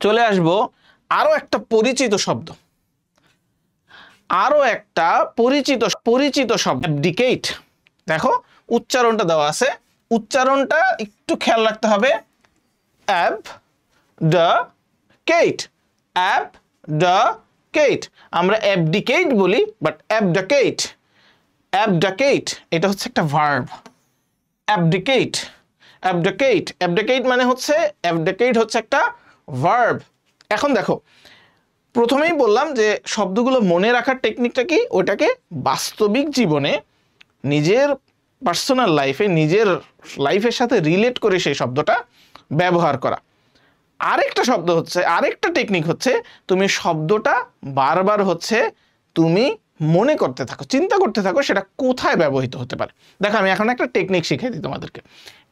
চলে আসব আরো একটা পরিচিত শব্দ, পরিচিত শব্দ অ্যাবডিকেট। দেখো উচ্চারণটা দেওয়া আছে, উচ্চারণটা একটু খেয়াল রাখতে হবে। অ্যাবডিকেট, অ্যাবডিকেট। আমরা অ্যাবডিকেট বলি, বাট অ্যাবডিকেট, অ্যাবডিকেট এটা হচ্ছে একটা ভার্ব। অ্যাবডিকেট, অ্যাবডিকেট, অ্যাবডিকেট মানে হচ্ছে, অ্যাবডিকেট হচ্ছে একটা ভার্ব। এখন দেখো, প্রথমেই বললাম যে শব্দগুলো মনে রাখার টেকনিকটা কি, ওটাকে বাস্তবিক জীবনে নিজের পার্সোনাল লাইফে, নিজের লাইফের সাথে রিলেট করে সেই শব্দটা ব্যবহার করা। আরেকটা শব্দ হচ্ছে, আরেকটা টেকনিক হচ্ছে, তুমি শব্দটা বারবার হচ্ছে তুমি মনে করতে থাকো, চিন্তা করতে থাকো সেটা কোথায় ব্যবহৃত হতে পারে। দেখো আমি এখন একটা টেকনিক শিখিয়ে দিই তোমাদেরকে।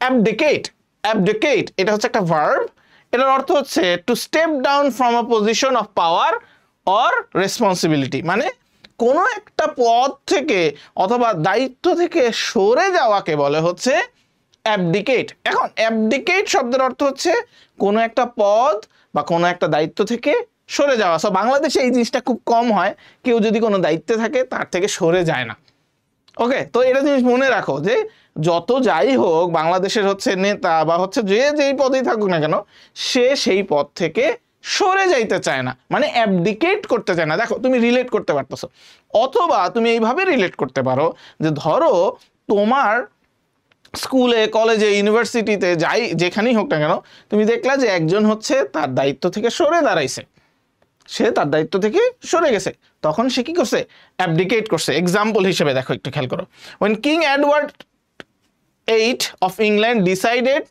অ্যাবডিকেট, অ্যাবডিকেট এটা হচ্ছে একটা ভার্ব। এটার অর্থ হচ্ছে to step down from a position of power or responsibility, মানে কোনো একটা পদ থেকে অথবা দায়িত্ব থেকে সরে যাওয়াকে বলে হচ্ছে অ্যাবডিকেট। এখন অ্যাবডিকেট শব্দের অর্থ হচ্ছে কোনো একটা পদ বা কোনো একটা দায়িত্ব থেকে সরে যাওয়া। সো বাংলাদেশে এই জিনিসটা খুব কম হয়, কেউ যদি কোনো দায়িত্বে থাকে তার থেকে সরে যায় না। ওকে, তো এটা জিনিস মনে রাখো যে যত যাই হোক বাংলাদেশের হচ্ছে নেতা বা হচ্ছে যে যেই পদেই থাকুক না কেন, সে সেই পদ থেকে সরে যাইতে চায় না, মানে অ্যাবডিকেট করতে চায় না। দেখো তুমি রিলেট করতে পারতেছো, অথবা তুমি এইভাবে রিলেট করতে পারো যে ধরো তোমার স্কুলে, কলেজে, ইউনিভার্সিটিতে যাই যেখানেই হোক না কেন, তুমি দেখলা যে একজন হচ্ছে তার দায়িত্ব থেকে সরে দাঁড়াইছে, সে তার দায়িত্ব থেকে সরে গেছে, তখন সে কি করছে, অ্যাবডিকেট করছে। এক্সাম্পল হিসেবে দেখো একটু খেয়াল করো। when King Edward VIII of England decided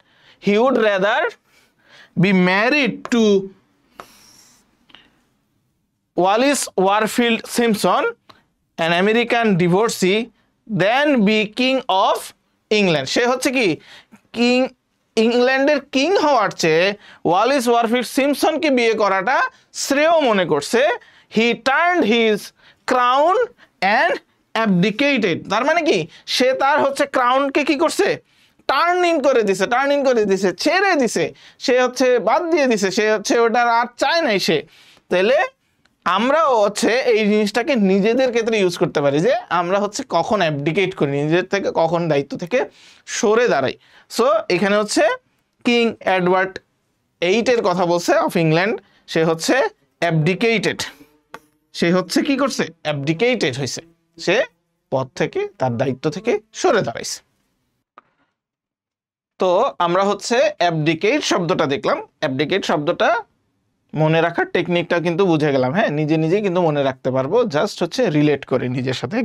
he would rather be married to Wallis Warfield Simpson, an American divorcee, than be king of England, সে হচ্ছে কি কিং, ইংল্যান্ডের কিং হওয়ার চেয়ে ওয়ালিস ওয়ারফিল্ড সিম্পসনকে বিয়ে করাটা শ্রেয় মনে করছে। হি টার্নড হিজ ক্রাউন অ্যান্ড অ্যাবডিকেটেড, তার মানে কি সে তার হচ্ছে ক্রাউনকে কি করছে, টার্ন ইন করে দিছে, ছেড়ে দিছে, সে হচ্ছে বাদ দিয়ে দিছে, সে হচ্ছে ওটার আর চায় নাই সে। তাহলে আমরাও হচ্ছে এই জিনিসটাকে নিজেদের ক্ষেত্রে ইউজ করতে পারি যে আমরা হচ্ছে কখন অ্যাবডিকেট করি, নিজের থেকে কখন দায়িত্ব থেকে সরে দাঁড়াই। সো এখানে হচ্ছে কিং এডওয়ার্ড VIII কথা বলছে অফ ইংল্যান্ড, সে হচ্ছে অ্যাবডিকেটেড, সে হচ্ছে কি করছে, অ্যাবডিকেটেড হয়েছে, সে পদ থেকে তার দায়িত্ব থেকে সরে দাঁড়াইছে। তো আমরা হচ্ছে অ্যাবডিকেট শব্দটা দেখলাম, অ্যাবডিকেট শব্দটা মনে রাখার টেকনিকটা কিন্তু বুঝে গেলাম। হ্যাঁ, নিজে নিজেই কিন্তু মনে রাখতে পারবো, জাস্ট হচ্ছে রিলেট করে নিজের সাথে।